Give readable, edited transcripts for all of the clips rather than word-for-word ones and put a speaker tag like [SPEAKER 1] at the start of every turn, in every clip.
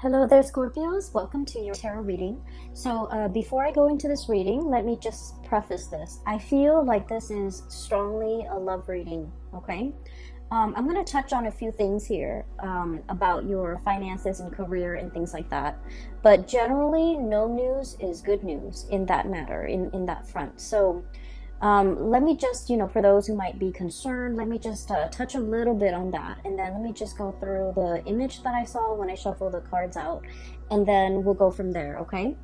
[SPEAKER 1] Hello there, Scorpios. Welcome to your tarot reading. So before I go into this reading, let me just preface this. I feel like this is strongly a love reading, okay? I'm going to touch on a few things here about your finances and career and things like that. But generally, no news is good news in that matter, in that front. So let me just, for those who might be concerned, let me just touch a little bit on that. And then let me just go through the image that I saw when I shuffled the cards out. And then we'll go from there, okay?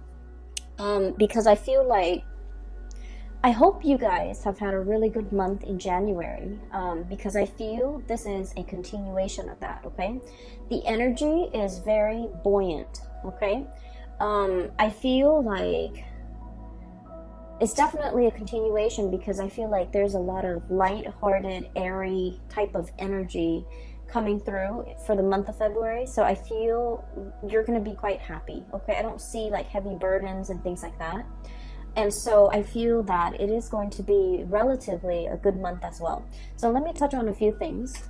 [SPEAKER 1] Because I feel like, I hope you guys have had a really good month in January. Because I feel this is a continuation of that, okay? The energy is very buoyant, okay? I feel like it's definitely a continuation because I feel like there's a lot of light-hearted, airy type of energy coming through for the month of February. So I feel you're going to be quite happy, okay? I don't see like heavy burdens and things like that. And so I feel that it is going to be relatively a good month as well. So let me touch on a few things.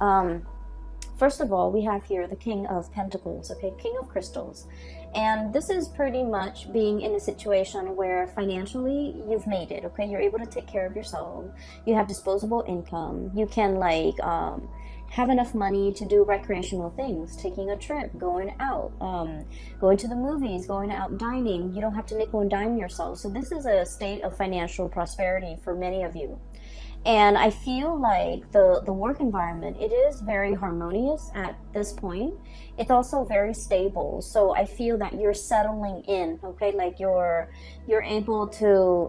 [SPEAKER 1] First of all, we have here the King of Pentacles, okay, King of Crystals. And this is pretty much being in a situation where financially you've made it, okay? You're able to take care of yourself. You have disposable income. You can have enough money to do recreational things, taking a trip, going out, going to the movies, going out dining. You don't have to nickel and dime yourself. So this is a state of financial prosperity for many of you. And I feel like the work environment, it is very harmonious at this point. It's also very stable. So I feel that you're settling in, okay? Like you're able to,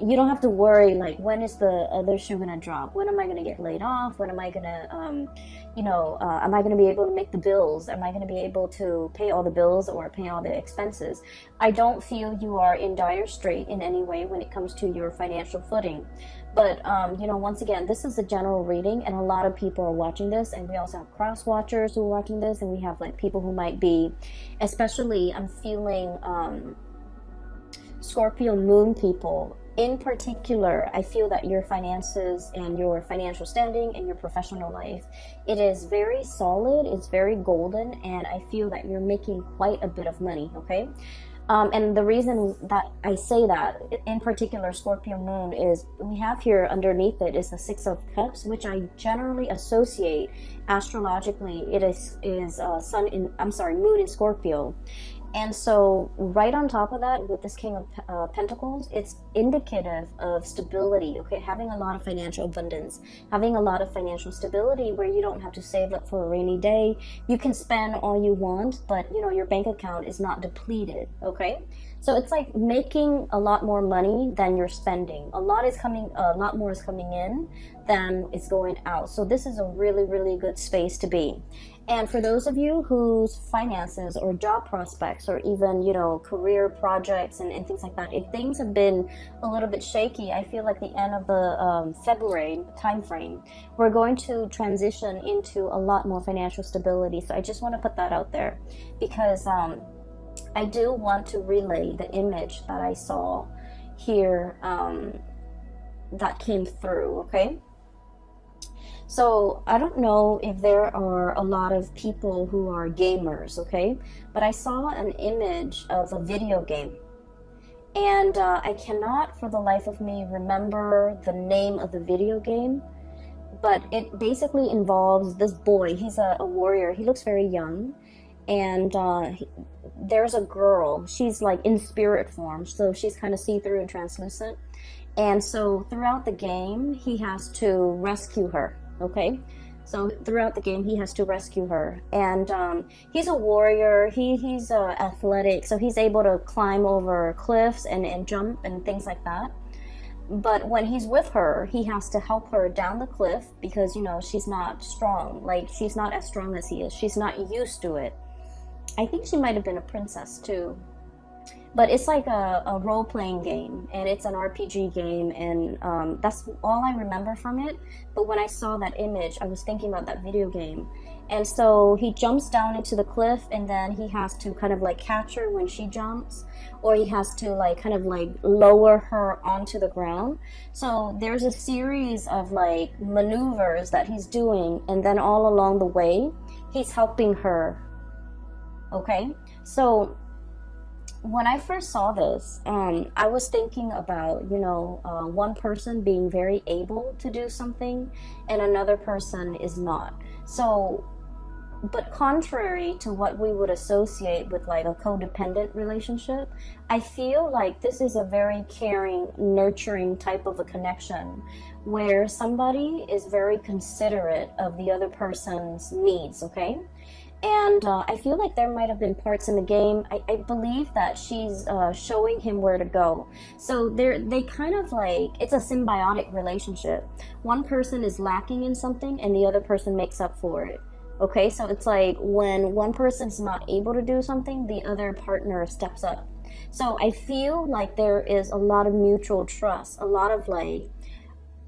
[SPEAKER 1] you don't have to worry, like, when is the other shoe gonna drop? When am I gonna get laid off? When am I gonna, am I gonna be able to make the bills? Am I gonna be able to pay all the bills or pay all the expenses? I don't feel you are in dire strait in any way when it comes to your financial footing. But, once again, this is a general reading and a lot of people are watching this, and we also have cross watchers who are watching this, and we have like people who might be, especially I'm feeling Scorpio moon people. In particular, I feel that your finances and your financial standing and your professional life, it is very solid, it's very golden, and I feel that you're making quite a bit of money, okay? And the reason that I say that, in particular Scorpio moon, is we have here underneath it is the Six of Cups, which I generally associate astrologically. It is moon in Scorpio. And so right on top of that, with this King of Pentacles, it's indicative of stability, okay? Having a lot of financial abundance, having a lot of financial stability where you don't have to save up for a rainy day. You can spend all you want, but, your bank account is not depleted, okay? So it's like making a lot more money than you're spending. A lot more is coming in than is going out. So this is a really, really good space to be. And for those of you whose finances or job prospects or even, career projects and things like that, if things have been a little bit shaky, I feel like the end of the February time frame, we're going to transition into a lot more financial stability. So I just want to put that out there because I do want to relay the image that I saw here that came through, okay? So I don't know if there are a lot of people who are gamers, okay? But I saw an image of a video game. And I cannot for the life of me remember the name of the video game. But it basically involves this boy. He's a warrior. He looks very young. And there's a girl. She's like in spirit form. So she's kind of see-through and translucent. And so throughout the game, he has to rescue her. Okay, so throughout the game he has to rescue her, and he's a warrior. He's athletic, so he's able to climb over cliffs and jump and things like that. But when he's with her, he has to help her down the cliff because she's not strong. Like, she's not as strong as he is. She's not used to it. I think she might have been a princess too. But it's like a role-playing game, and it's an RPG game, and that's all I remember from it. But when I saw that image, I was thinking about that video game. And so he jumps down into the cliff, and then he has to kind of like catch her when she jumps, or he has to kind of lower her onto the ground. So there's a series of maneuvers that he's doing, and then all along the way, he's helping her Okay, so when I first saw this, I was thinking about, one person being very able to do something and another person is not. So, but contrary to what we would associate with like a codependent relationship, I feel like this is a very caring, nurturing type of a connection where somebody is very considerate of the other person's needs, okay? And I feel like there might have been parts in the game. I believe that she's showing him where to go. So they kind of like, it's a symbiotic relationship. One person is lacking in something and the other person makes up for it. Okay, so it's like when one person's not able to do something, the other partner steps up. So I feel like there is a lot of mutual trust, a lot of like,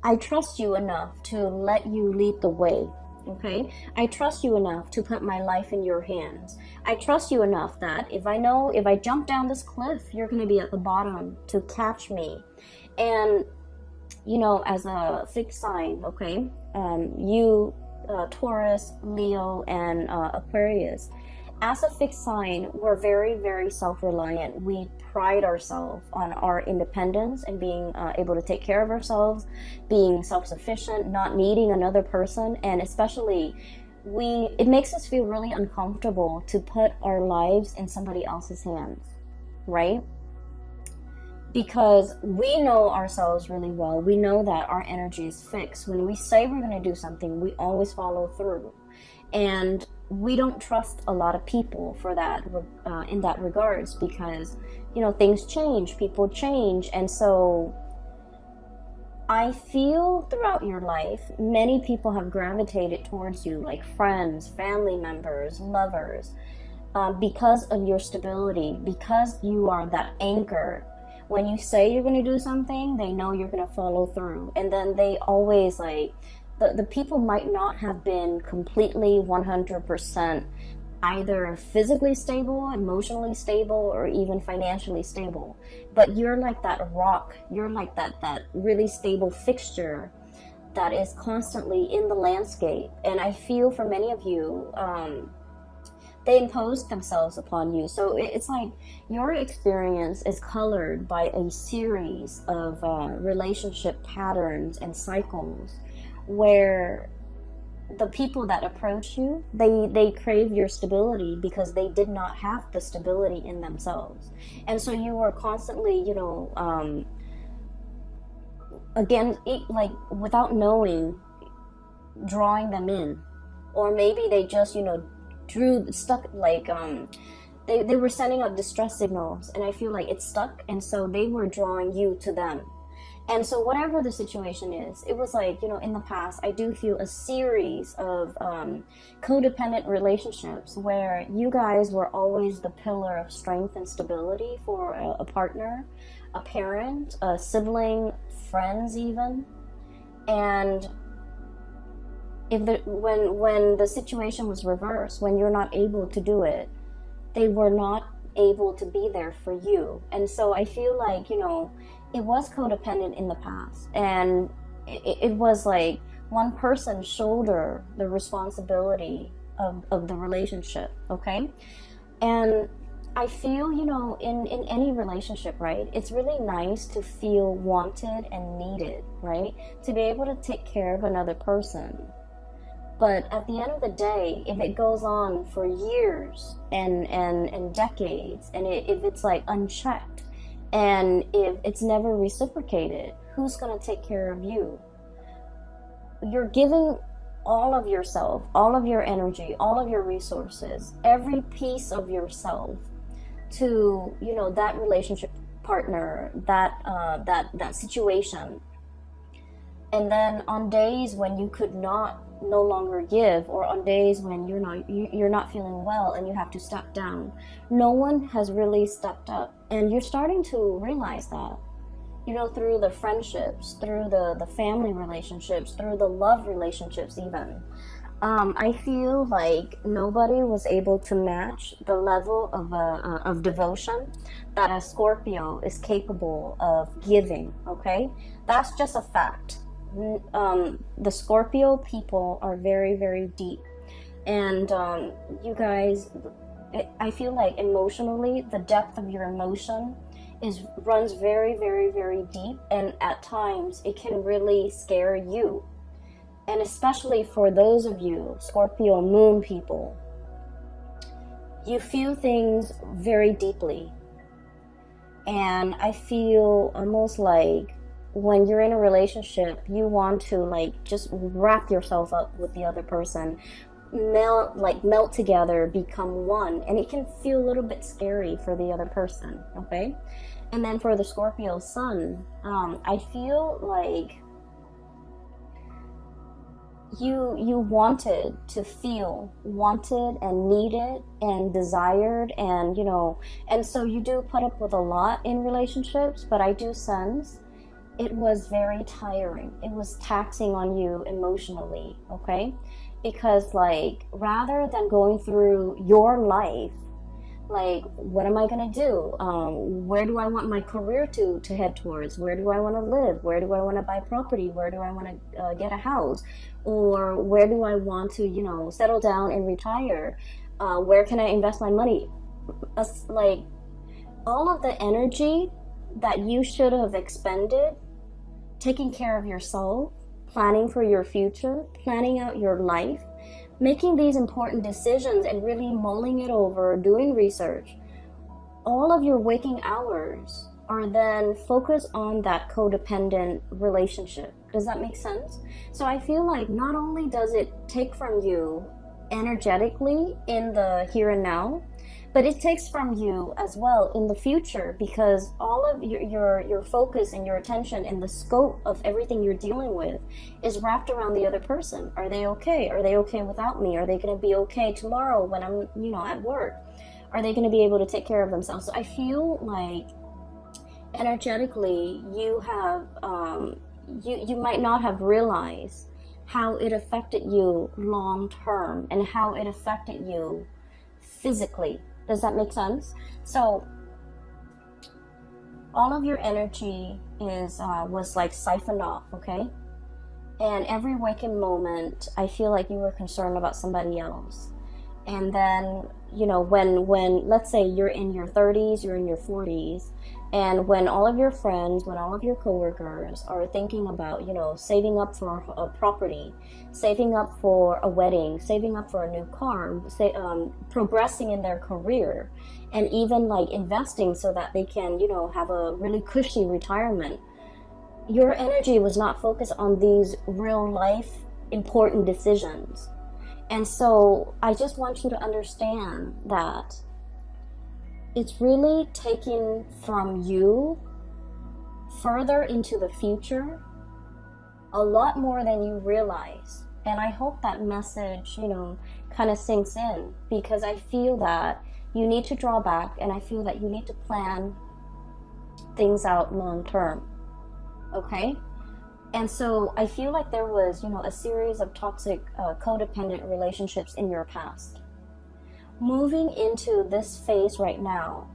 [SPEAKER 1] I trust you enough to let you lead the way. Okay, I trust you enough to put my life in your hands. I trust you enough that if I jump down this cliff, you're going to be at the bottom to catch me. And as a fixed sign, okay, you Taurus, Leo, and Aquarius, as a fixed sign, we're very, very self-reliant. We pride ourselves on our independence and being able to take care of ourselves, being self-sufficient, not needing another person, and especially it makes us feel really uncomfortable to put our lives in somebody else's hands, right? Because we know ourselves really well. We know that our energy is fixed. When we say we're going to do something, we always follow through. And we don't trust a lot of people for that in that regards, because things change, people change. And so I feel throughout your life many people have gravitated towards you, like friends, family members, lovers, because of your stability, because you are that anchor. When you say you're going to do something, they know you're going to follow through. And then they always like, the people might not have been completely 100% either physically stable, emotionally stable, or even financially stable. But you're like that rock. You're like that really stable fixture that is constantly in the landscape. And I feel for many of you, they imposed themselves upon you. So it's like your experience is colored by a series of relationship patterns and cycles where the people that approach you, they crave your stability because they did not have the stability in themselves. And so you are constantly, again, like without knowing, drawing them in. Or maybe they just, they were sending out distress signals, and I feel like it's stuck, and so they were drawing you to them. And so whatever the situation is, it was like, in the past, I do feel a series of codependent relationships where you guys were always the pillar of strength and stability for a partner, a parent, a sibling, friends even. And when the situation was reversed, when you're not able to do it, they were not able to be there for you. And so I feel like, it was codependent in the past, and it was like one person shoulder the responsibility of the relationship, okay? And I feel, in any relationship, right, it's really nice to feel wanted and needed, right? To be able to take care of another person. But at the end of the day, if it goes on for years and decades, and if it's like unchecked, and if it's never reciprocated, who's going to take care of you? You're giving all of yourself, all of your energy, all of your resources, every piece of yourself to, that relationship partner, that situation. And then on days when you could no longer give, or on days when you're not feeling well and you have to step down, no one has really stepped up. And you're starting to realize that, through the friendships, through the family relationships, through the love relationships even. I feel like nobody was able to match the level of devotion that a Scorpio is capable of giving, okay? That's just a fact. The Scorpio people are very, very deep. And you guys, I feel like emotionally, the depth of your emotion runs very, very, very deep, and at times it can really scare you. And especially for those of you Scorpio moon people, you feel things very deeply. And I feel almost like when you're in a relationship, you want to like just wrap yourself up with the other person, melt together, become one, and it can feel a little bit scary for the other person. Okay. And then for the Scorpio sun, I feel like you wanted to feel wanted and needed and desired, and and so you do put up with a lot in relationships, but I do sense it was very tiring. It was taxing on you emotionally. Okay. Because like, rather than going through your life, like, what am I gonna do? Where do I want my career to head towards? Where do I want to live? Where do I want to buy property? Where do I want to get a house? Or where do I want to settle down and retire? Where can I invest my money? Like, all of the energy that you should have expended taking care of yourself, planning for your future, planning out your life, making these important decisions and really mulling it over, doing research, all of your waking hours are then focused on that codependent relationship. Does that make sense? So I feel like not only does it take from you energetically in the here and now, but it takes from you as well in the future, because all of your focus and your attention and the scope of everything you're dealing with is wrapped around the other person. Are they okay? Are they okay without me? Are they going to be okay tomorrow when I'm at work? Are they going to be able to take care of themselves? So I feel like energetically you have you might not have realized how it affected you long term and how it affected you physically. Does that make sense? So all of your energy was like siphoned off. Okay. And every waking moment, I feel like you were concerned about somebody else. And then, when let's say you're in your 30s, you're in your 40s, and when all of your friends, when all of your coworkers are thinking about, saving up for a property, saving up for a wedding, saving up for a new car, progressing in their career, and even like investing so that they can, have a really cushy retirement, your energy was not focused on these real life important decisions. And so I just want you to understand that it's really taking from you further into the future a lot more than you realize. And I hope that message, kind of sinks in, because I feel that you need to draw back, and I feel that you need to plan things out long term. Okay? And so I feel like there was, a series of toxic, codependent relationships in your past. Moving into this phase right now,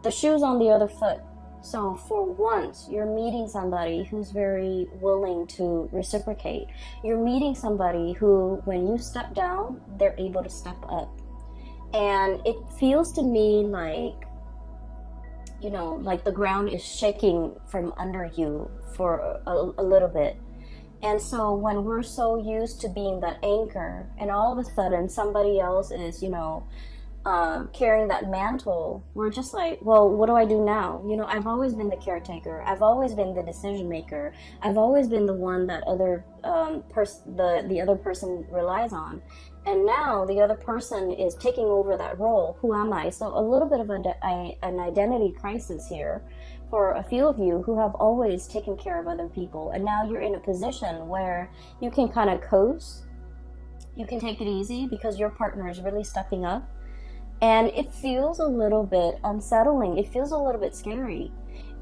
[SPEAKER 1] the shoe's on the other foot. So for once, you're meeting somebody who's very willing to reciprocate. You're meeting somebody who, when you step down, they're able to step up. And it feels to me like, like the ground is shaking from under you for a little bit. And so when we're so used to being that anchor, and all of a sudden somebody else is, carrying that mantle, we're just like, well, what do I do now? I've always been the caretaker. I've always been the decision maker. I've always been the one that the other person relies on. And now the other person is taking over that role. Who am I? So a little bit of an identity crisis here for a few of you who have always taken care of other people. And now you're in a position where you can kind of coast. You can take it easy because your partner is really stepping up. And it feels a little bit unsettling. It feels a little bit scary.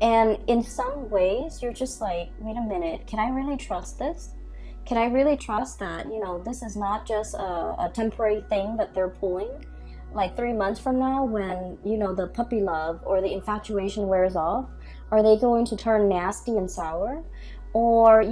[SPEAKER 1] And in some ways, you're just like, wait a minute, can I really trust this? Can I really trust that, this is not just a temporary thing that they're pulling? Like 3 months from now, when, the puppy love or the infatuation wears off, are they going to turn nasty and sour? Or,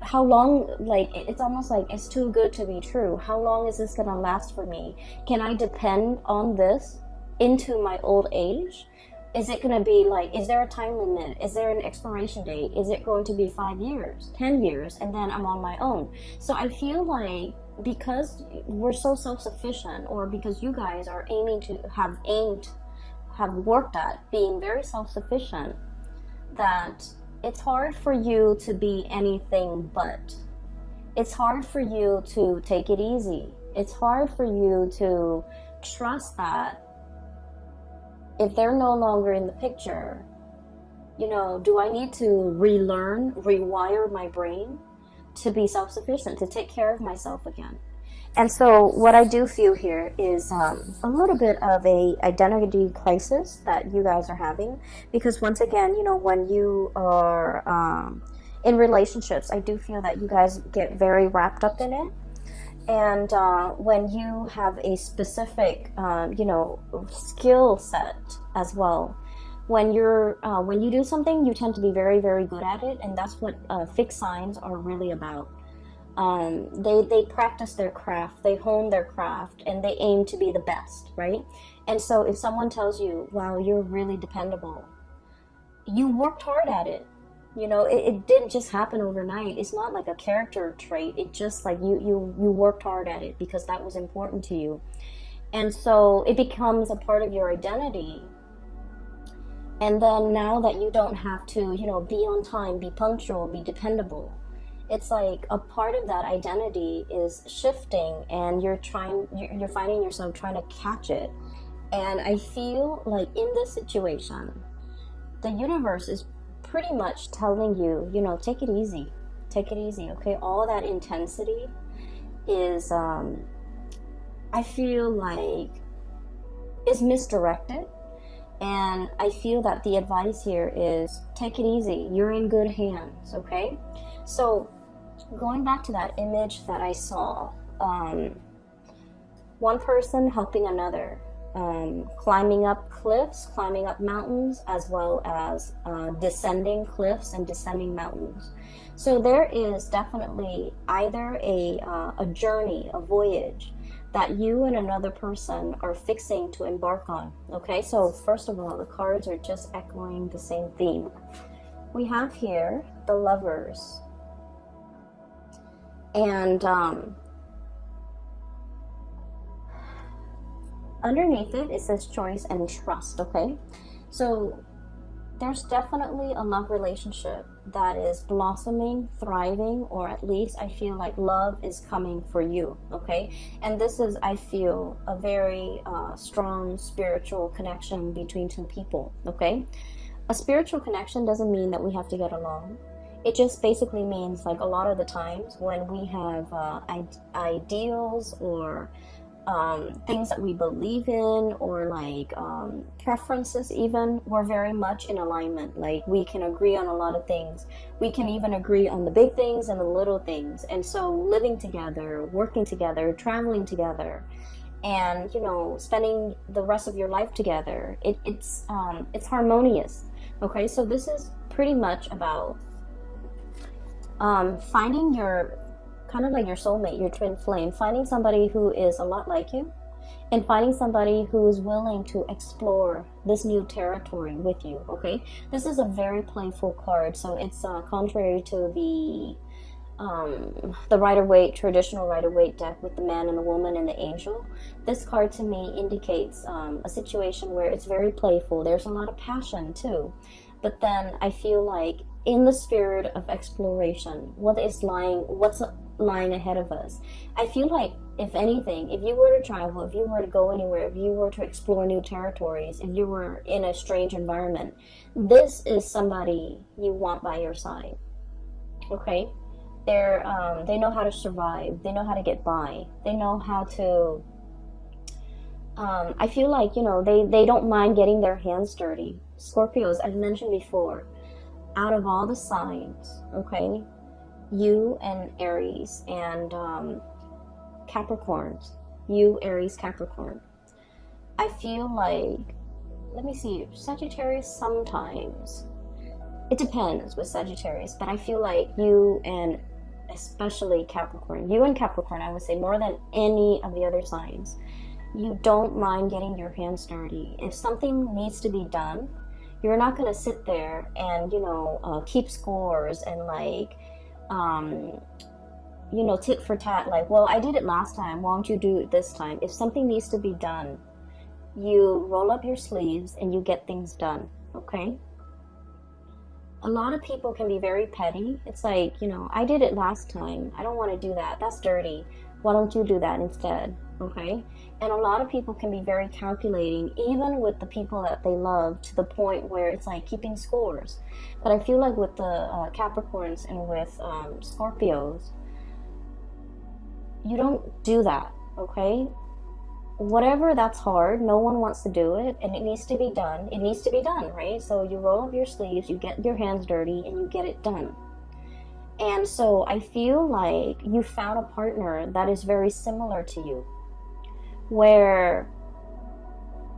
[SPEAKER 1] how long, like, it's almost like it's too good to be true. How long is this gonna last for me? Can I depend on this into my old age? Is it gonna be like, is there a time limit? Is there an expiration date? Is it going to be 5 years, 10 years, and then I'm on my own? So I feel like because we're so self-sufficient, or because you guys are have worked at being very self-sufficient, that it's hard for you to be anything but. It's hard for you to take it easy. It's hard for you to trust that if they're no longer in the picture, you know, do I need to relearn, rewire my brain to be self-sufficient, to take care of myself again? And so what I do feel here is a little bit of a identity crisis that you guys are having, because once again, you know, when you are in relationships, I do feel that you guys get very wrapped up in it. And when you have a specific, you know, skill set as well, when you do something, you tend to be very, very good at it, and that's what fixed signs are really about. They practice their craft, they hone their craft, and they aim to be the best, right? And so if someone tells you, wow, you're really dependable, you worked hard at it. You know, it didn't just happen overnight. It's not like a character trait. It just like you worked hard at it because that was important to you. And so it becomes a part of your identity. And then now that you don't have to, you know, be on time, be punctual, be dependable, it's like a part of that identity is shifting, and you're finding yourself trying to catch it. And I feel like in this situation, the universe is pretty much telling you, you know, take it easy, okay? All that intensity is, I feel like, is misdirected. And I feel that the advice here is take it easy. You're in good hands, okay? So going back to that image that I saw, one person helping another, climbing up cliffs, climbing up mountains, as well as descending cliffs and descending mountains. So there is definitely either a journey, a voyage that you and another person are fixing to embark on. Okay, so first of all, the cards are just echoing the same theme. We have here the Lovers, and underneath it says choice and trust, okay? So there's definitely a love relationship that is blossoming, thriving, or at least I feel like love is coming for you, okay? And this is, I feel, a very strong spiritual connection between two people, okay? A spiritual connection doesn't mean that we have to get along. It just basically means, like, a lot of the times when we have ideals or things that we believe in, or like preferences even, we're very much in alignment. Like, we can agree on a lot of things. We can even agree on the big things and the little things. And so living together, working together, traveling together, and, you know, spending the rest of your life together, it's harmonious, okay? So this is pretty much about finding your, kind of like your soulmate, your twin flame, finding somebody who is a lot like you, and finding somebody who is willing to explore this new territory with you, okay? This is a very playful card, so it's contrary to the Rider-Waite, traditional Rider-Waite deck with the man and the woman and the angel. This card to me indicates a situation where it's very playful. There's a lot of passion too, but then I feel like in the spirit of exploration, what's lying ahead of us. I feel like, if anything, if you were to travel, if you were to go anywhere, if you were to explore new territories, if you were in a strange environment, this is somebody you want by your side, okay? They know how to survive, they know how to get by, they know how to, I feel like, you know, they don't mind getting their hands dirty. Scorpios, I've mentioned before, out of all the signs, okay, you and Aries and Capricorns, you, Aries, Capricorn, I feel like, let me see, Sagittarius sometimes, it depends with Sagittarius, but I feel like you and especially Capricorn. You and Capricorn, I would say, more than any of the other signs, you don't mind getting your hands dirty. If something needs to be done, you're not going to sit there and, keep scores and tit for tat, like, well, I did it last time, why don't you do it this time? If something needs to be done, you roll up your sleeves and you get things done, okay? A lot of people can be very petty. It's like, I did it last time. I don't want to do that. That's dirty. Why don't you do that instead? Okay? And a lot of people can be very calculating, even with the people that they love, to the point where it's like keeping scores. But I feel like with the Capricorns and with Scorpios, you don't do that, okay? Whatever that's hard, no one wants to do it, and it needs to be done. It needs to be done, right? So you roll up your sleeves, you get your hands dirty, and you get it done. And so I feel like you found a partner that is very similar to you, where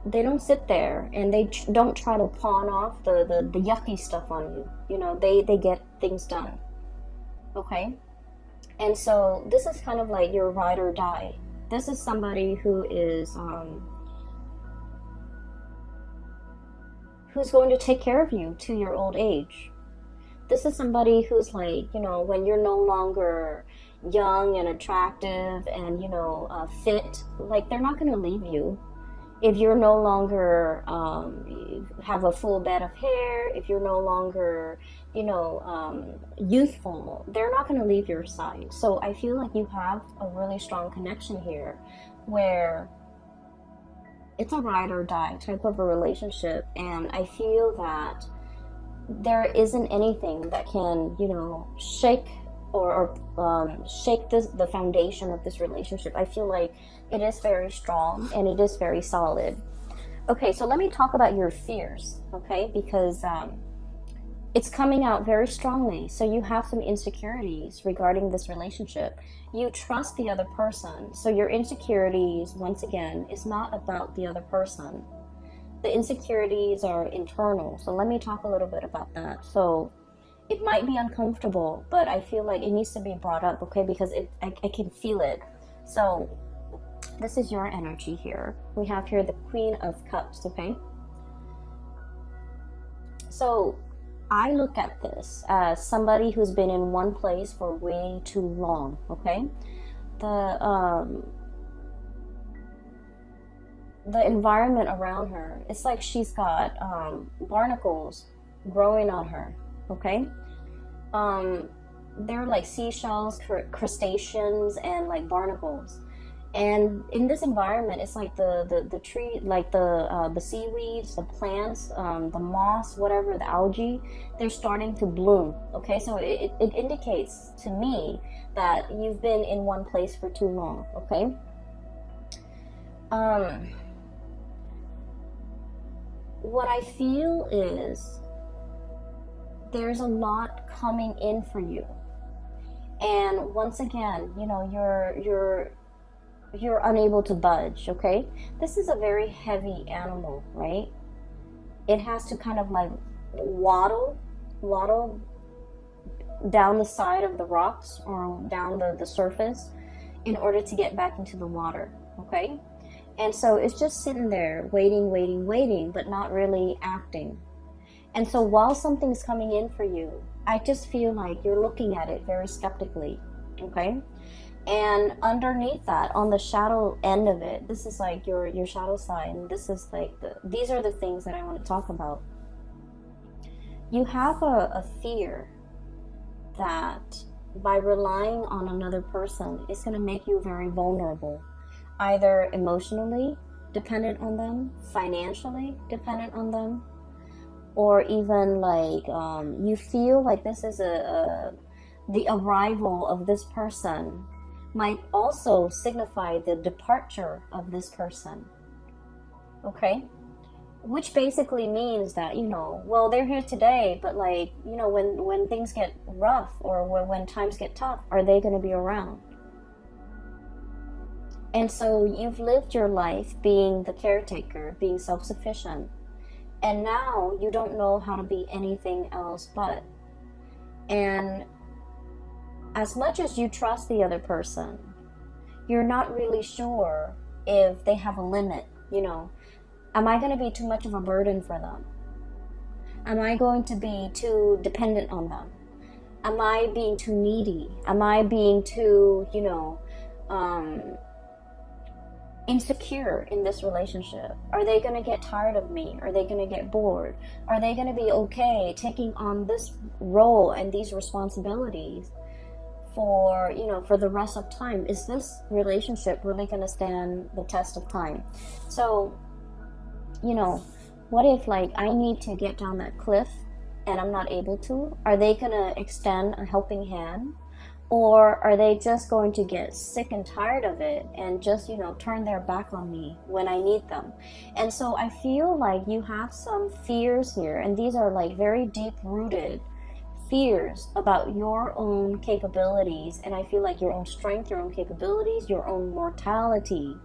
[SPEAKER 1] they don't sit there and they don't try to pawn off the yucky stuff on you. They get things done, okay? And so this is kind of like your ride or die. This is somebody who is who's going to take care of you to your old age. This is somebody who's like, when you're no longer young and attractive and, fit, like, they're not going to leave you. If you're no longer have a full bed of hair, if you're no longer, youthful, they're not going to leave your side. So I feel like you have a really strong connection here where it's a ride or die type of a relationship. And I feel that there isn't anything that can, shake or shake the foundation of this relationship. I feel like it is very strong and it is very solid. Okay, so let me talk about your fears, okay? Because it's coming out very strongly. So you have some insecurities regarding this relationship. You trust the other person. So your insecurities, once again, is not about the other person. The insecurities are internal. So let me talk a little bit about that. So it might be uncomfortable, but I feel like it needs to be brought up, okay? Because I can feel it. So this is your energy here. We have here the Queen of Cups, okay? So I look at this as somebody who's been in one place for way too long, okay? The environment around her, it's like she's got barnacles growing on her, okay? They're like seashells, crustaceans, and like barnacles. And in this environment, it's like the tree, like the seaweeds, the plants, the moss, whatever, the algae, they're starting to bloom. Okay, so it indicates to me that you've been in one place for too long. Okay. What I feel is there's a lot coming in for you, and once again, you're unable to budge, okay? This is a very heavy animal, right? It has to kind of like waddle down the side of the rocks or down the surface in order to get back into the water, okay? And so it's just sitting there waiting, but not really acting. And so while something's coming in for you, I just feel like you're looking at it very skeptically, okay? And underneath that, on the shadow end of it, this is like your shadow sign. This is like these are the things that I want to talk about. You have a fear that by relying on another person, it's going to make you very vulnerable, either emotionally dependent on them, financially dependent on them, or even like you feel like this is the arrival of this person might also signify the departure of this person, okay? Which basically means that, well, they're here today, but like, when things get rough or when times get tough, are they going to be around? And so you've lived your life being the caretaker, being self-sufficient, and now you don't know how to be anything else but. And as much as you trust the other person, you're not really sure if they have a limit, you know. Am I going to be too much of a burden for them? Am I going to be too dependent on them? Am I being too needy? Am I being too, you know, insecure in this relationship? Are they going to get tired of me? Are they going to get bored? Are they going to be okay taking on this role and these responsibilities for, you know, for the rest of time? Is this relationship really going to stand the test of time? So, you know, what if like I need to get down that cliff and I'm not able to? Are they going to extend a helping hand? Or are they just going to get sick and tired of it and just, you know, turn their back on me when I need them? And so I feel like you have some fears here, and these are like very deep-rooted fears about your own capabilities, and I feel like your own strength, your own capabilities, your own mortality.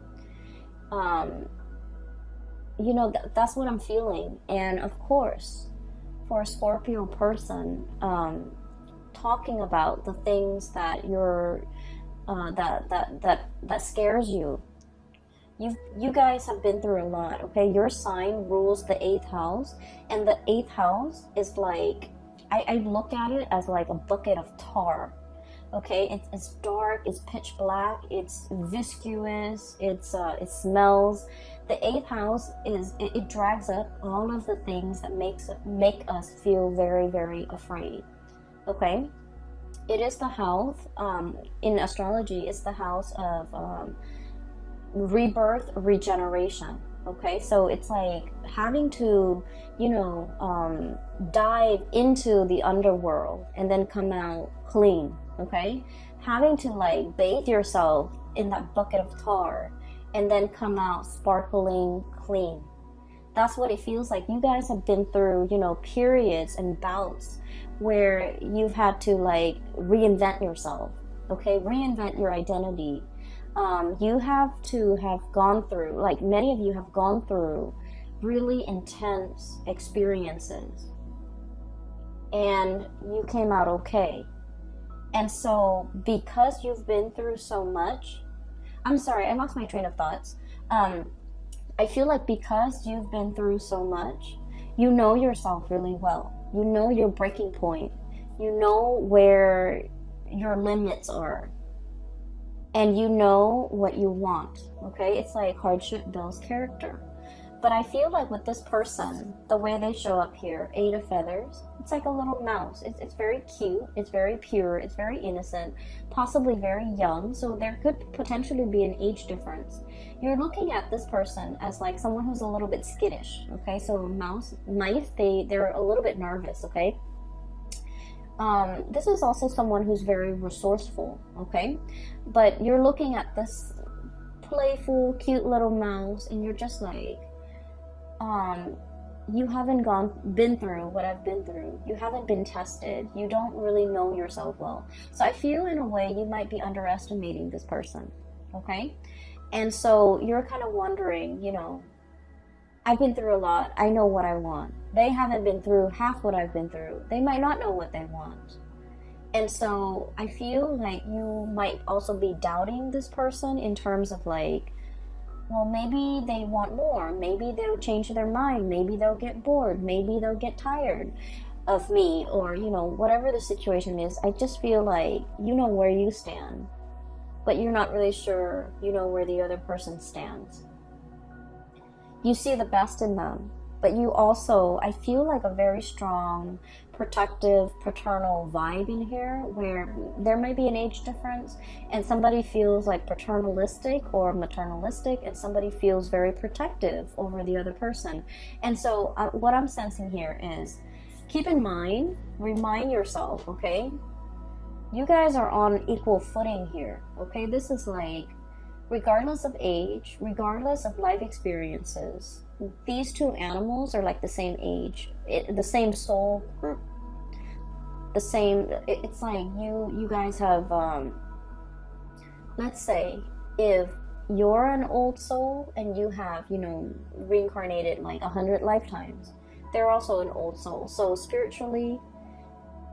[SPEAKER 1] You know, that's what I'm feeling. And of course, for a Scorpio person, talking about the things that you're that scares you. You guys have been through a lot, okay? Your sign rules the 8th house, and the 8th house is like, I look at it as like a bucket of tar. Okay, it's dark, it's pitch black, it's viscous, it smells. The 8th house it drags up all of the things that make us feel very, very afraid. Okay, it is the house, in astrology, it's the house of rebirth, regeneration. Okay, so it's like having to, you know, dive into the underworld and then come out clean. Okay, having to like bathe yourself in that bucket of tar and then come out sparkling clean. That's what it feels like. You guys have been through, you know, periods and bouts where you've had to like reinvent yourself. Okay, reinvent your identity. You have to have gone through, like many of you have gone through really intense experiences, and you came out okay. And so because you've been through so much, I'm sorry, I lost my train of thoughts. I feel like because you've been through so much, you know yourself really well. You know your breaking point. You know where your limits are. And you know what you want, okay? It's like hardship builds character. But I feel like with this person, the way they show up here, 8 of feathers, it's like a little mouse. It's very cute, it's very pure, it's very innocent, possibly very young, so there could potentially be an age difference. You're looking at this person as like someone who's a little bit skittish, okay? So mice, they're a little bit nervous, okay? This is also someone who's very resourceful, okay? But you're looking at this playful, cute little mouse, and you're just like, you haven't been through what I've been through. You haven't been tested. You don't really know yourself well. So I feel in a way you might be underestimating this person, okay? And so you're kind of wondering, you know, I've been through a lot. I know what I want. They haven't been through half what I've been through. They might not know what they want. And so I feel like you might also be doubting this person in terms of like, well, maybe they want more. Maybe they'll change their mind. Maybe they'll get bored. Maybe they'll get tired of me, or, you know, whatever the situation is. I just feel like you know where you stand, but you're not really sure, you know, where the other person stands. You see the best in them, but you also, I feel like a very strong protective paternal vibe in here, where there might be an age difference and somebody feels like paternalistic or maternalistic, and somebody feels very protective over the other person. And so what I'm sensing here is, keep in mind, remind yourself, okay, you guys are on equal footing here, okay? This is like, regardless of age, regardless of life experiences, these two animals are like the same age, the same soul group, the same. It's like you guys have, let's say, if you're an old soul and you have, you know, reincarnated like 100 lifetimes, they're also an old soul. So spiritually,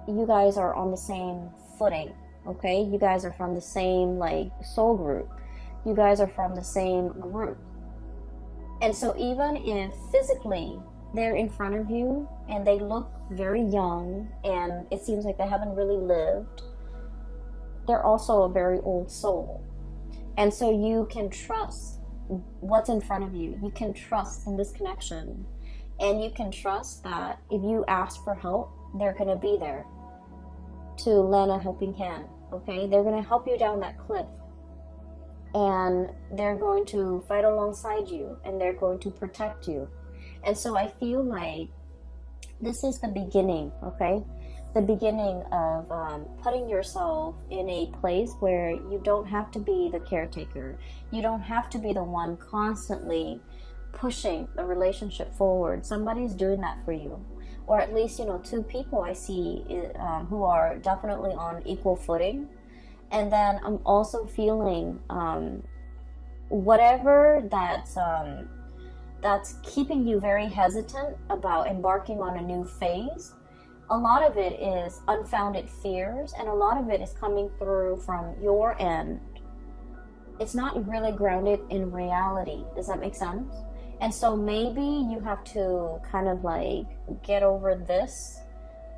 [SPEAKER 1] you guys are on the same footing. okay? You guys are from the same like soul group. You guys are from the same group. And so even if physically they're in front of you and they look very young and it seems like they haven't really lived, they're also a very old soul. And so you can trust what's in front of you. You can trust in this connection. And you can trust that if you ask for help, they're going to be there to lend a helping hand, okay? They're going to help you down that cliff. And they're going to fight alongside you, and they're going to protect you. And so I feel like this is the beginning, okay? The beginning of putting yourself in a place where you don't have to be the caretaker. You don't have to be the one constantly pushing the relationship forward. Somebody's doing that for you. Or at least, two people I see who are definitely on equal footing. And then I'm also feeling whatever that's keeping you very hesitant about embarking on a new phase. A lot of it is unfounded fears, and a lot of it is coming through from your end. It's not really grounded in reality. Does that make sense? And so maybe you have to kind of like get over this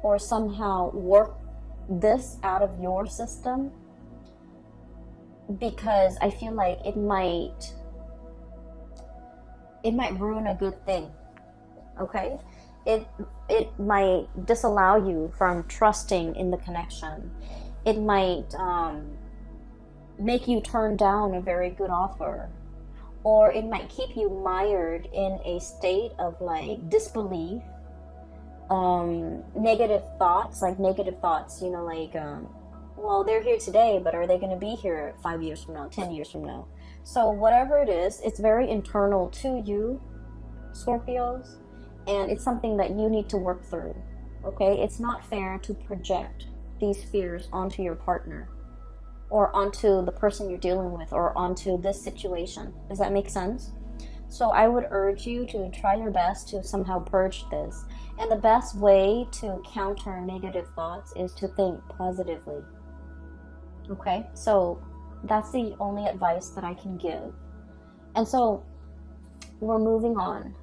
[SPEAKER 1] or somehow work this out of your system, because I feel like it might ruin a good thing, okay? It might disallow you from trusting in the connection. It might make you turn down a very good offer, or it might keep you mired in a state of like disbelief, negative thoughts, well, they're here today, but are they going to be here 5 years from now, 10 years from now? So whatever it is, it's very internal to you, Scorpios, and it's something that you need to work through, okay? It's not fair to project these fears onto your partner or onto the person you're dealing with or onto this situation. Does that make sense? So I would urge you to try your best to somehow purge this. And the best way to counter negative thoughts is to think positively. Okay, so that's the only advice that I can give. And so we're moving on.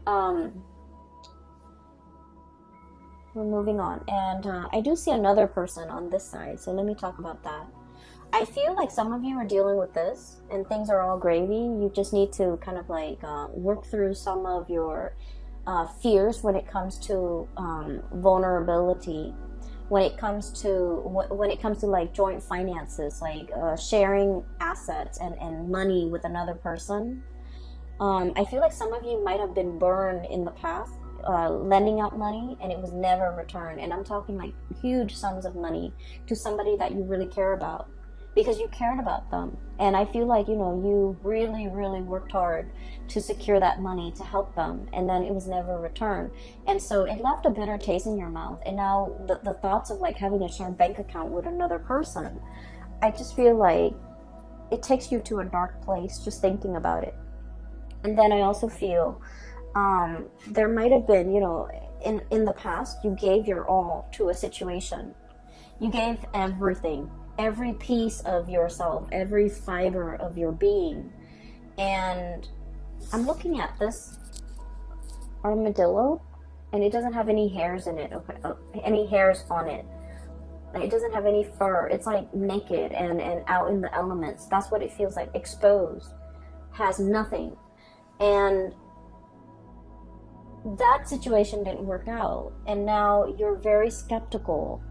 [SPEAKER 1] And I do see another person on this side, so let me talk about that. I feel like some of you are dealing with this and things are all gravy. You just need to kind of like work through some of your fears when it comes to vulnerability. When it comes to like joint finances, like sharing assets and money with another person. I feel like some of you might have been burned in the past, lending out money and it was never returned. And I'm talking like huge sums of money to somebody that you really care about, because you cared about them. And I feel like, you really, really worked hard to secure that money to help them, and then it was never returned. And so it left a bitter taste in your mouth. And now the thoughts of like having a shared bank account with another person, I just feel like it takes you to a dark place just thinking about it. And then I also feel there might have been, in the past, you gave your all to a situation. You gave everything. Every piece of yourself, every fiber of your being. And I'm looking at this armadillo, and it doesn't have any hairs in it, any hairs on it. It doesn't have any fur. It's like naked and out in the elements. That's what it feels like, exposed, has nothing. And that situation didn't work out. And now you're very skeptical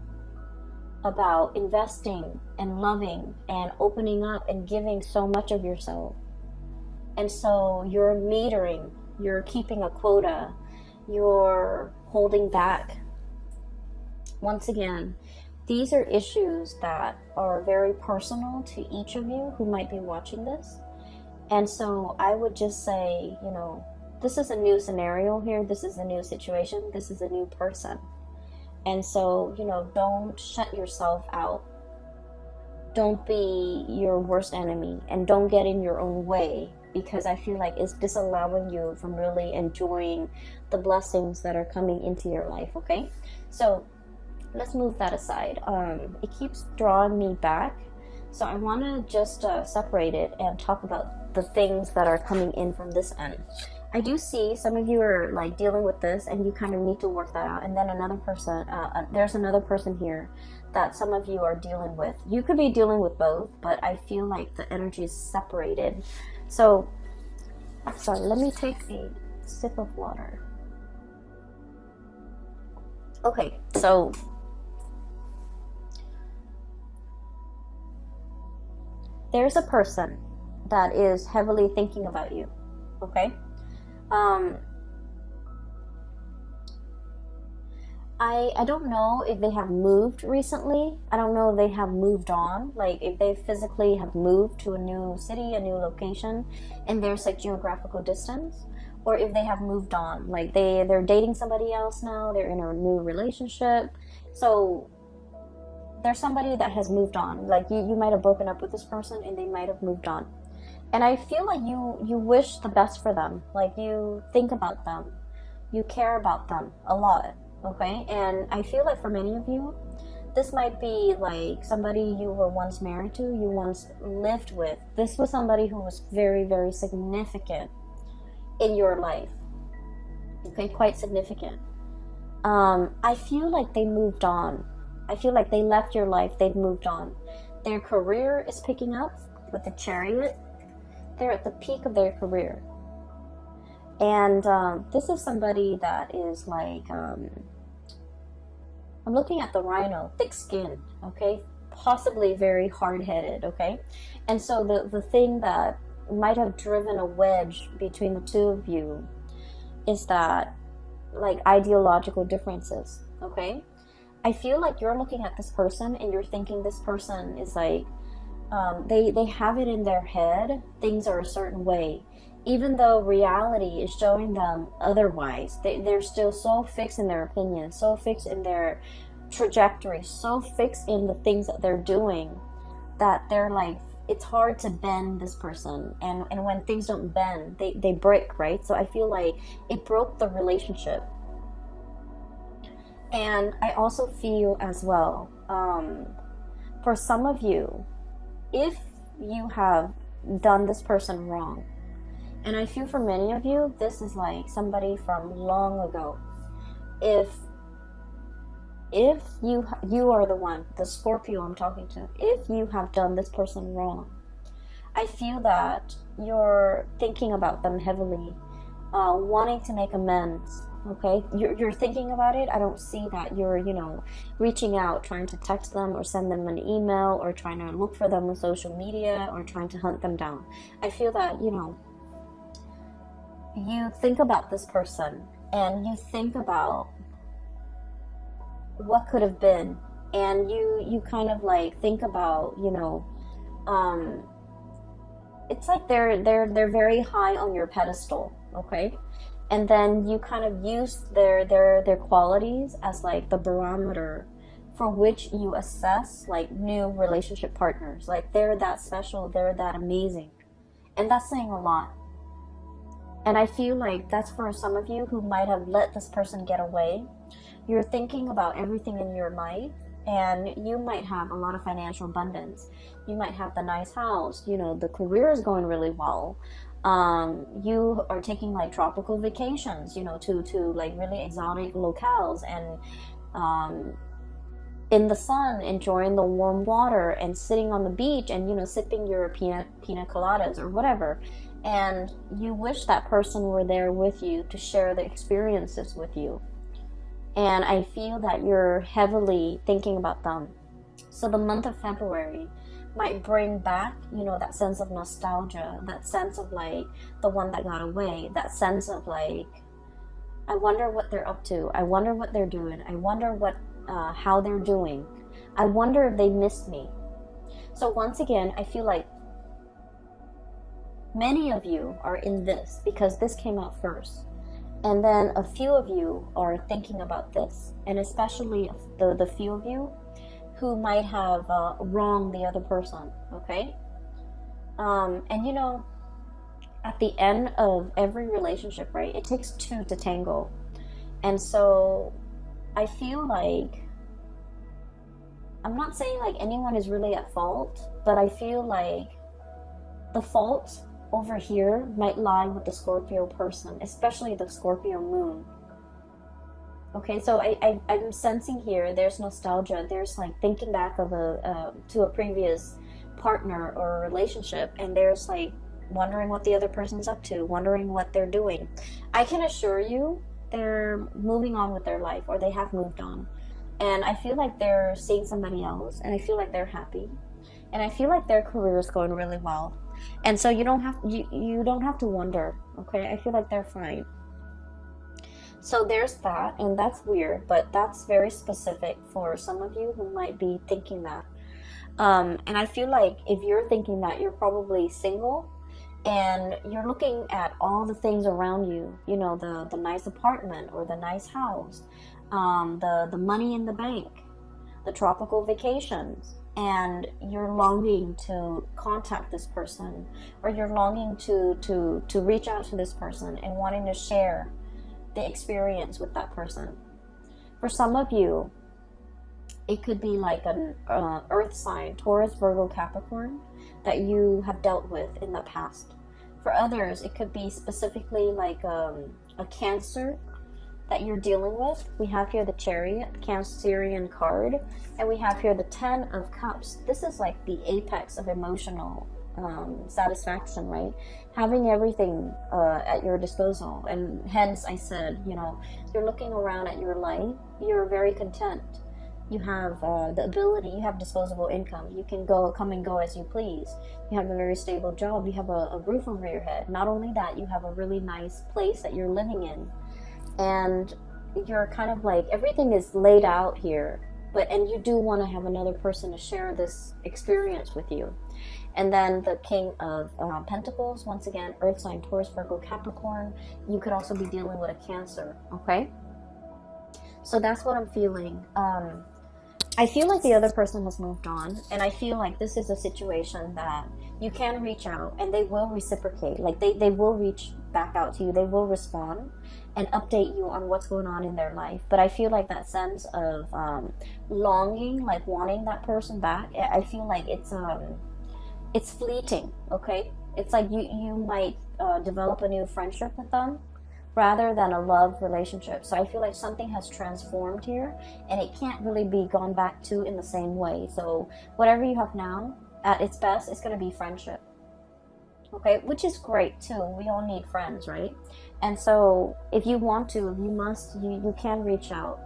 [SPEAKER 1] about investing and loving and opening up and giving so much of yourself. And so you're metering, you're keeping a quota, you're holding back. Once again, these are issues that are very personal to each of you who might be watching this. And so I would just say, this is a new scenario here, this is a new situation, this is a new person. And so, don't shut yourself out. Don't be your worst enemy, and don't get in your own way, because I feel like it's disallowing you from really enjoying the blessings that are coming into your life, okay? So let's move that aside. It keeps drawing me back So I want to just separate it and talk about the things that are coming in from this end. I do see some of you are like dealing with this and you kind of need to work that out. And then another person, there's another person here that some of you are dealing with. You could be dealing with both, but I feel like the energy is separated. So, sorry, let me take a sip of water. Okay, so there's a person that is heavily thinking about you, okay? I don't know if they have moved recently. I don't know if they have moved on, like if they physically have moved to a new city, a new location, and there's like geographical distance, or if they have moved on, like they're dating somebody else now, they're in a new relationship. So there's somebody that has moved on. Like you might have broken up with this person and they might have moved on. And I feel like you wish the best for them. Like you think about them. You care about them a lot. Okay? And I feel like for many of you, this might be like somebody you were once married to, you once lived with. This was somebody who was very, very significant in your life. Okay? Quite significant. I feel like they moved on. I feel like they left your life, they've moved on. Their career is picking up with the Chariot. They're at the peak of their career. And this is somebody that is like, I'm looking at the Rhino, thick skin, okay? Possibly very hard-headed, okay? And so the thing that might have driven a wedge between the two of you is that, like, ideological differences, okay? I feel like you're looking at this person and you're thinking this person is like, they have it in their head, things are a certain way. Even though reality is showing them otherwise, they're still so fixed in their opinion, so fixed in their trajectory, so fixed in the things that they're doing, that they're like, it's hard to bend this person. And when things don't bend, they break, right? So I feel like it broke the relationship. And I also feel as well, for some of you, if you have done this person wrong, and I feel for many of you, this is like somebody from long ago. If you are the one, the Scorpio I'm talking to, if you have done this person wrong, I feel that you're thinking about them heavily, wanting to make amends. Okay, you're thinking about it. I don't see that you're, reaching out, trying to text them or send them an email or trying to look for them on social media or trying to hunt them down. I feel that, you think about this person and you think about what could have been, and you kind of like think about, it's like they're very high on your pedestal, okay? And then you kind of use their qualities as like the barometer for which you assess like new relationship partners. Like they're that special, they're that amazing. And that's saying a lot. And I feel like that's for some of you who might have let this person get away. You're thinking about everything in your life, and you might have a lot of financial abundance. You might have the nice house, the career is going really well. You are taking like tropical vacations, to like really exotic locales, and in the sun, enjoying the warm water and sitting on the beach and, sipping your pina coladas or whatever. And you wish that person were there with you to share the experiences with you. And I feel that you're heavily thinking about them. So the month of February might bring back, that sense of nostalgia, that sense of like the one that got away, that sense of like, I wonder what they're up to. I wonder what they're doing. I wonder how they're doing. I wonder if they missed me. So once again, I feel like many of you are in this because this came out first. And then a few of you are thinking about this. And especially the few of you who might have wronged the other person, okay? And at the end of every relationship, right, it takes two to tango. And so I feel like I'm not saying like anyone is really at fault, but I feel like the fault over here might lie with the Scorpio person, especially the Scorpio moon. Okay, so I'm sensing here there's nostalgia. There's like thinking back of to a previous partner or relationship, and there's like wondering what the other person's up to, wondering what they're doing. I can assure you they're moving on with their life, or they have moved on. And I feel like they're seeing somebody else, and I feel like they're happy. And I feel like their career is going really well. And so you don't have to wonder, okay? I feel like they're fine. So there's that, and that's weird, but that's very specific for some of you who might be thinking that. And I feel like if you're thinking that, you're probably single, and you're looking at all the things around you, you know, the nice apartment or the nice house, the money in the bank, the tropical vacations, and you're longing to contact this person, or you're longing to reach out to this person and wanting to share the experience with that person. For some of you, it could be like an earth sign, Taurus, Virgo, Capricorn, that you have dealt with in the past. For others, it could be specifically like a Cancer that you're dealing with. We have here the Chariot, Cancerian card, and we have here the Ten of Cups. This is like the apex of emotional satisfaction, right? Having everything at your disposal. And hence I said, you know, you're looking around at your life, you're very content. You have the ability, you have disposable income. You can come and go as you please. You have a very stable job. You have a roof over your head. Not only that, you have a really nice place that you're living in. And you're kind of like, everything is laid out here. And you do want to have another person to share this experience with you. And then the King of Pentacles, once again, Earth sign, Taurus, Virgo, Capricorn. You could also be dealing with a Cancer, okay? So that's what I'm feeling. I feel like the other person has moved on, and I feel like this is a situation that you can reach out and they will reciprocate. Like they will reach back out to you, they will respond and update you on what's going on in their life. But I feel like that sense of longing, like wanting that person back, I feel like it's fleeting, okay? It's like you might develop a new friendship with them rather than a love relationship. So I feel like something has transformed here, and it can't really be gone back to in the same way. So whatever you have now, at its best, it's going to be friendship, okay? Which is great too. We all need friends, right? And so if you want to, if you must, you can reach out.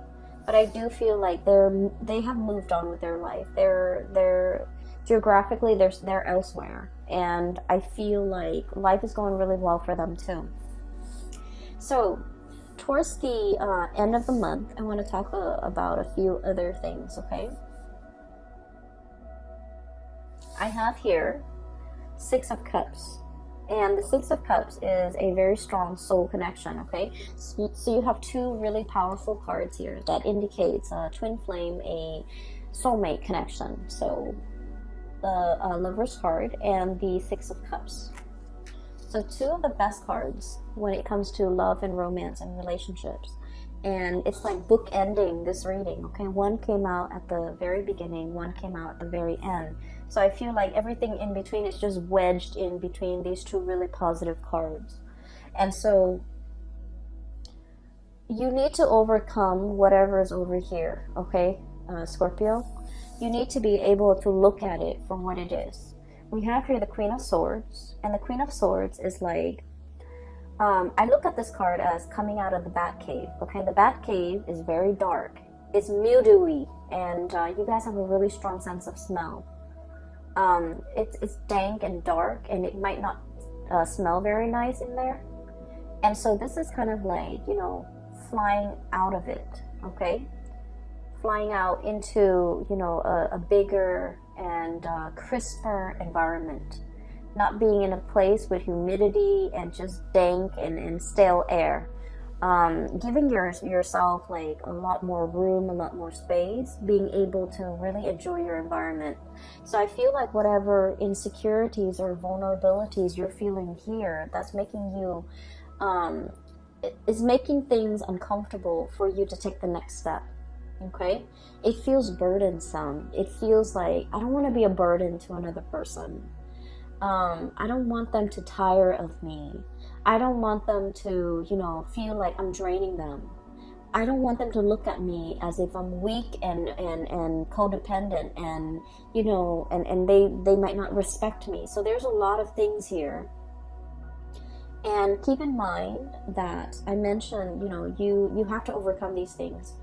[SPEAKER 1] But I do feel like they have moved on with their life. They're geographically they're elsewhere, and I feel like life is going really well for them too. So towards the end of the month, I want to talk about a few other things, okay? I have here Six of Cups, and the Six of Cups is a very strong soul connection, okay? So you have two really powerful cards here that indicates a twin flame, a soulmate connection. So the Lover's card and the Six of Cups. So two of the best cards when it comes to love and romance and relationships. And it's like bookending this reading, okay? One came out at the very beginning, one came out at the very end. So I feel like everything in between is just wedged in between these two really positive cards. And so you need to overcome whatever is over here, okay, Scorpio? You need to be able to look at it for what it is. We have here the Queen of Swords, and the Queen of Swords is like, I look at this card as coming out of the Batcave, okay? The Batcave is very dark, it's mildewy, and you guys have a really strong sense of smell. It's dank and dark, and it might not smell very nice in there. And so this is kind of like, you know, flying out of it, okay? Flying out into, you know, a bigger and crisper environment. Not being in a place with humidity and just dank and stale air. Giving yourself like a lot more room, a lot more space, being able to really enjoy your environment. So I feel like whatever insecurities or vulnerabilities you're feeling here, that's making you, is making things uncomfortable for you to take the next step. Okay, it feels burdensome. It feels like I don't want to be a burden to another person. I don't want them to tire of me. I don't want them to, feel like I'm draining them. I don't want them to look at me as if I'm weak and codependent, and they might not respect me. So there's a lot of things here. And keep in mind that I mentioned, you have to overcome these things.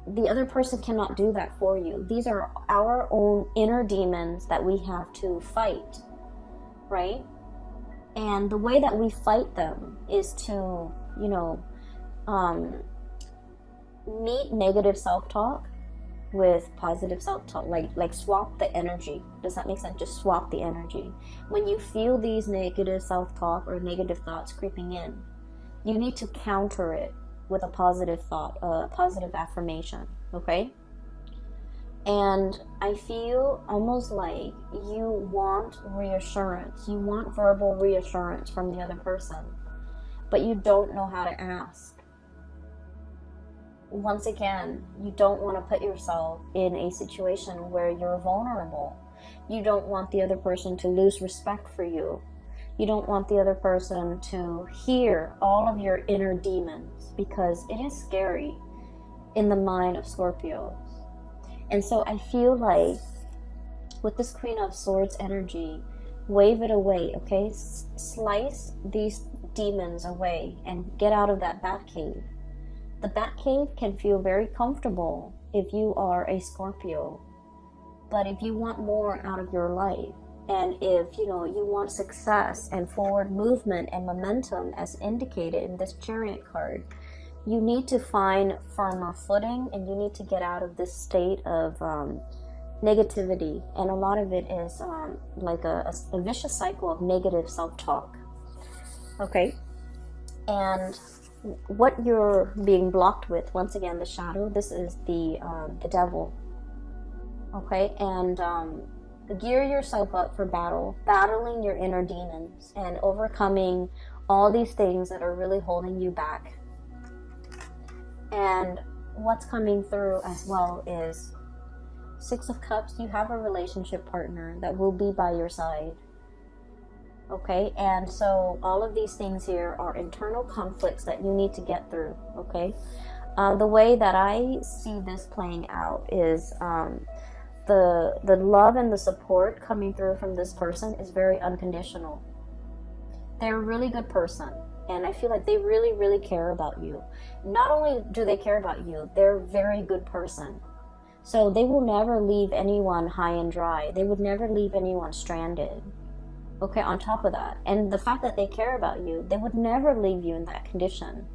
[SPEAKER 1] The other person cannot do that for you. These are our own inner demons that we have to fight, right? And the way that we fight them is to, meet negative self-talk with positive self-talk, like swap the energy. Does that make sense? Just swap the energy. When you feel these negative self-talk or negative thoughts creeping in, you need to counter it with a positive thought, a positive affirmation, okay? And I feel almost like you want reassurance. You want verbal reassurance from the other person, but you don't know how to ask. Once again, you don't want to put yourself in a situation where you're vulnerable. You don't want the other person to lose respect for you. You don't want the other person to hear all of your inner demons, because it is scary in the mind of Scorpios. And so I feel like with this Queen of Swords energy, wave it away, okay? Slice these demons away and get out of that Batcave. The Batcave can feel very comfortable if you are a Scorpio. But if you want more out of your life, and if you want success and forward movement and momentum as indicated in this Chariot card, you need to find firmer footing, and you need to get out of this state of negativity. And a lot of it is like a vicious cycle of negative self-talk. Okay? And what you're being blocked with, once again, the shadow, this is the devil. Okay? And gear yourself up for battling your inner demons and overcoming all these things that are really holding you back. And what's coming through as well is Six of Cups. You have a relationship partner that will be by your side. Okay, and so all of these things here are internal conflicts that you need to get through. Okay, the way that I see this playing out is the love and the support coming through from this person is very unconditional. They're a really good person, and I feel like they really, really care about you. Not only do they care about you, they're a very good person. So they will never leave anyone high and dry. They would never leave anyone stranded. Okay, on top of that, and the fact that they care about you, they would never leave you in that condition,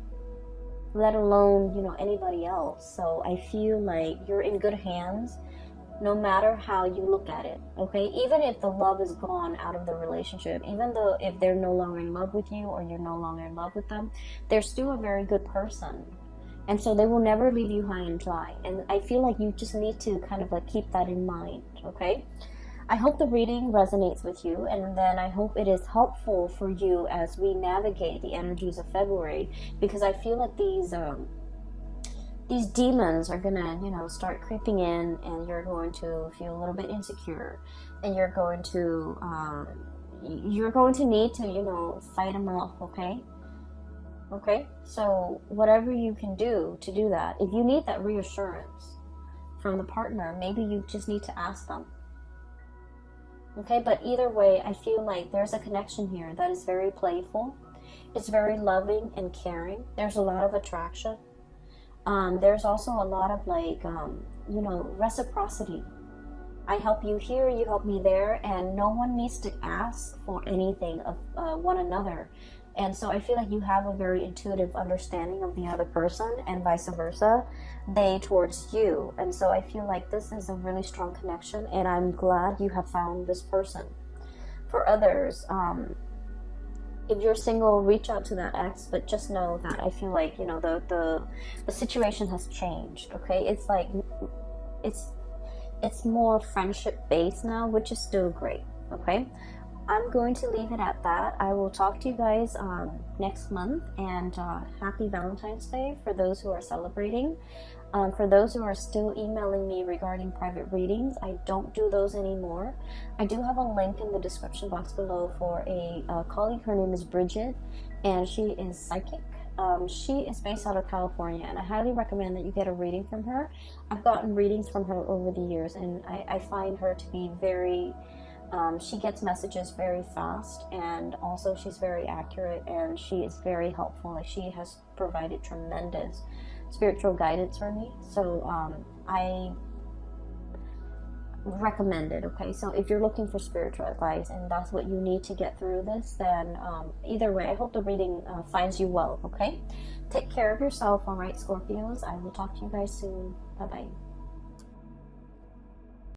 [SPEAKER 1] let alone, anybody else. So I feel like you're in good hands, no matter how you look at it. Okay, even if the love is gone out of the relationship, even though if they're no longer in love with you or you're no longer in love with them, they're still a very good person. And so they will never leave you high and dry. And I feel like you just need to kind of like keep that in mind, okay? I hope the reading resonates with you, and then I hope it is helpful for you as we navigate the energies of February, because I feel that these demons are gonna, start creeping in, and you're going to feel a little bit insecure, and you're going to need to, fight them off, okay? Okay, so whatever you can do to do that, if you need that reassurance from the partner, maybe you just need to ask them. Okay, but either way, I feel like there's a connection here that is very playful. It's very loving and caring. There's a lot of attraction. There's also a lot of reciprocity. I help you here, you help me there, and no one needs to ask for anything of one another. And so I feel like you have a very intuitive understanding of the other person, and vice versa, they towards you. And so I feel like this is a really strong connection, and I'm glad you have found this person. For others, if you're single, reach out to that ex, but just know that I feel like, the situation has changed, okay? It's like, it's more friendship based now, which is still great, okay? I'm going to leave it at that. I will talk to you guys next month, and happy Valentine's Day for those who are celebrating. For those who are still emailing me regarding private readings, I don't do those anymore. I do have a link in the description box below for a colleague. Her name is Bridget, and she is psychic. She is based out of California, and I highly recommend that you get a reading from her. I've gotten readings from her over the years, and I find her to be very... she gets messages very fast, and also she's very accurate, and she is very helpful. Like, she has provided tremendous spiritual guidance for me, so I recommend it. Okay, so if you're looking for spiritual advice and that's what you need to get through this, then either way, I hope the reading finds you well. Okay, take care of yourself. All right, Scorpios, I will talk to you guys soon. Bye bye.